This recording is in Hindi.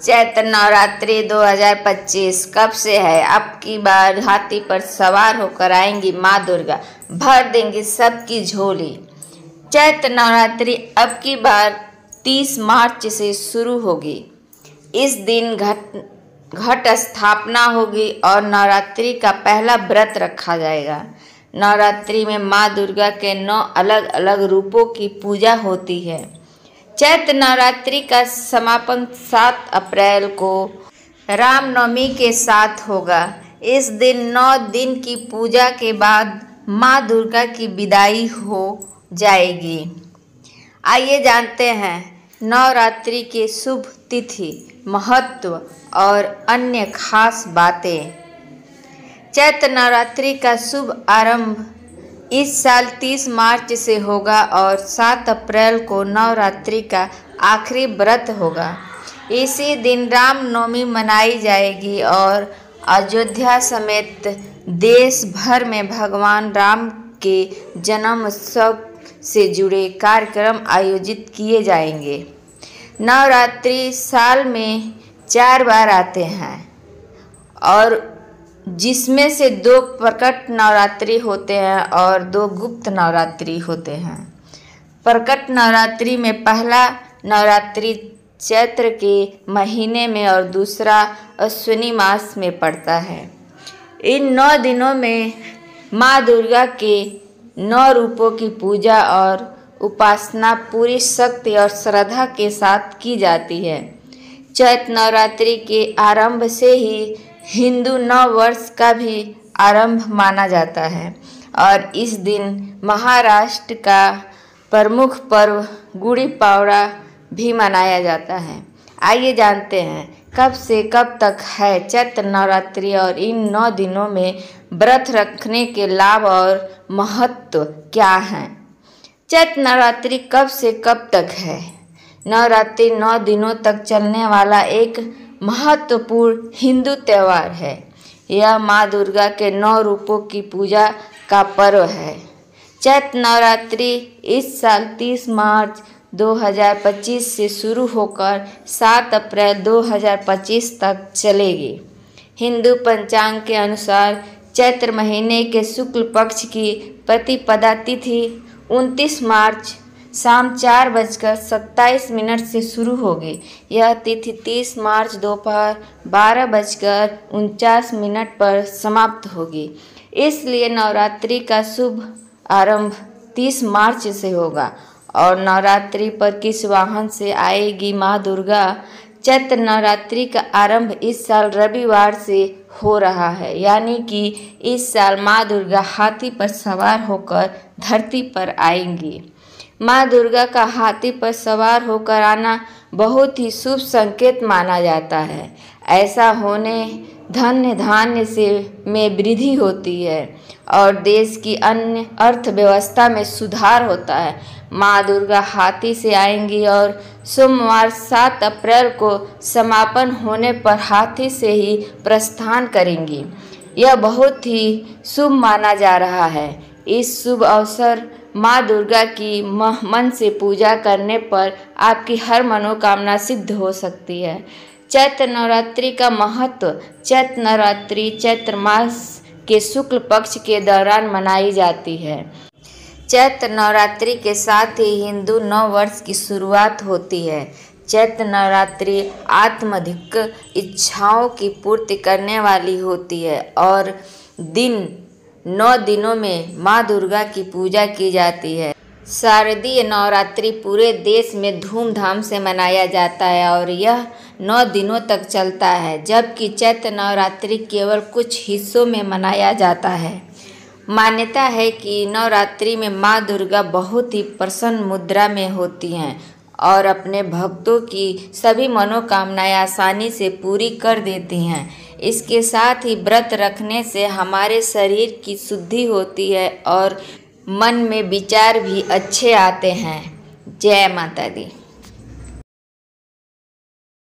चैत्र नवरात्रि 2025 कब से है? अब की बार हाथी पर सवार होकर आएंगी माँ दुर्गा, भर देंगी सबकी झोली। चैत्र नवरात्रि अब की बार 30 मार्च से शुरू होगी। इस दिन घट स्थापना होगी और नवरात्रि का पहला व्रत रखा जाएगा। नवरात्रि में माँ दुर्गा के 9 अलग अलग रूपों की पूजा होती है। चैत्र नवरात्रि का समापन 7 अप्रैल को रामनवमी के साथ होगा। इस दिन 9 दिन की पूजा के बाद माँ दुर्गा की विदाई हो जाएगी। आइए जानते हैं नवरात्रि के शुभ तिथि, महत्व और अन्य खास बातें। चैत्र नवरात्रि का शुभ आरंभ इस साल 30 मार्च से होगा और 7 अप्रैल को नवरात्रि का आखिरी व्रत होगा। इसी दिन रामनवमी मनाई जाएगी और अयोध्या समेत देश भर में भगवान राम के जन्म उत्सव से जुड़े कार्यक्रम आयोजित किए जाएंगे। नवरात्रि साल में 4 बार आते हैं और जिसमें से 2 प्रकट नवरात्रि होते हैं और 2 गुप्त नवरात्रि होते हैं। प्रकट नवरात्रि में पहला नवरात्रि चैत्र के महीने में और दूसरा अश्विनी मास में पड़ता है। इन 9 दिनों में माँ दुर्गा के 9 रूपों की पूजा और उपासना पूरी शक्ति और श्रद्धा के साथ की जाती है। चैत्र नवरात्रि के आरंभ से ही हिंदू नव वर्ष का भी आरंभ माना जाता है और इस दिन महाराष्ट्र का प्रमुख पर्व गुड़ी पाड़वा भी मनाया जाता है। आइए जानते हैं कब से कब तक है चैत्र नवरात्रि और इन 9 दिनों में व्रत रखने के लाभ और महत्व क्या हैं। चैत्र नवरात्रि कब से कब तक है? नवरात्रि 9 दिनों तक चलने वाला एक महत्वपूर्ण हिंदू त्यौहार है। यह माँ दुर्गा के 9 रूपों की पूजा का पर्व है। चैत्र नवरात्रि इस साल 30 मार्च 2025 से शुरू होकर 7 अप्रैल 2025 तक चलेगी। हिंदू पंचांग के अनुसार चैत्र महीने के शुक्ल पक्ष की प्रतिपदा तिथि 29 मार्च शाम 4:27 से शुरू होगी। यह तिथि 30 मार्च दोपहर 12:49 पर समाप्त होगी। इसलिए नवरात्रि का शुभ आरंभ 30 मार्च से होगा। और नवरात्रि पर किस वाहन से आएगी माँ दुर्गा? चैत्र नवरात्रि का आरंभ इस साल रविवार से हो रहा है, यानी कि इस साल माँ दुर्गा हाथी पर सवार होकर धरती पर आएंगी। माँ दुर्गा का हाथी पर सवार होकर आना बहुत ही शुभ संकेत माना जाता है। ऐसा होने धन धान्य से में वृद्धि होती है और देश की अन्य अर्थव्यवस्था में सुधार होता है। माँ दुर्गा हाथी से आएंगी और सोमवार 7 अप्रैल को समापन होने पर हाथी से ही प्रस्थान करेंगी। यह बहुत ही शुभ माना जा रहा है। इस शुभ अवसर माँ दुर्गा की मन से पूजा करने पर आपकी हर मनोकामना सिद्ध हो सकती है। चैत्र नवरात्रि का महत्व। चैत्र नवरात्रि चैत्र मास के शुक्ल पक्ष के दौरान मनाई जाती है। चैत्र नवरात्रि के साथ ही हिंदू नव वर्ष की शुरुआत होती है। चैत्र नवरात्रि आत्मधिक इच्छाओं की पूर्ति करने वाली होती है और 9 दिनों में माँ दुर्गा की पूजा की जाती है। शारदीय नवरात्रि पूरे देश में धूमधाम से मनाया जाता है और यह 9 दिनों तक चलता है, जबकि चैत्र नवरात्रि केवल कुछ हिस्सों में मनाया जाता है। मान्यता है कि नवरात्रि में माँ दुर्गा बहुत ही प्रसन्न मुद्रा में होती हैं और अपने भक्तों की सभी मनोकामनाएं आसानी से पूरी कर देती हैं। इसके साथ ही व्रत रखने से हमारे शरीर की शुद्धि होती है और मन में विचार भी अच्छे आते हैं। जय माता दी।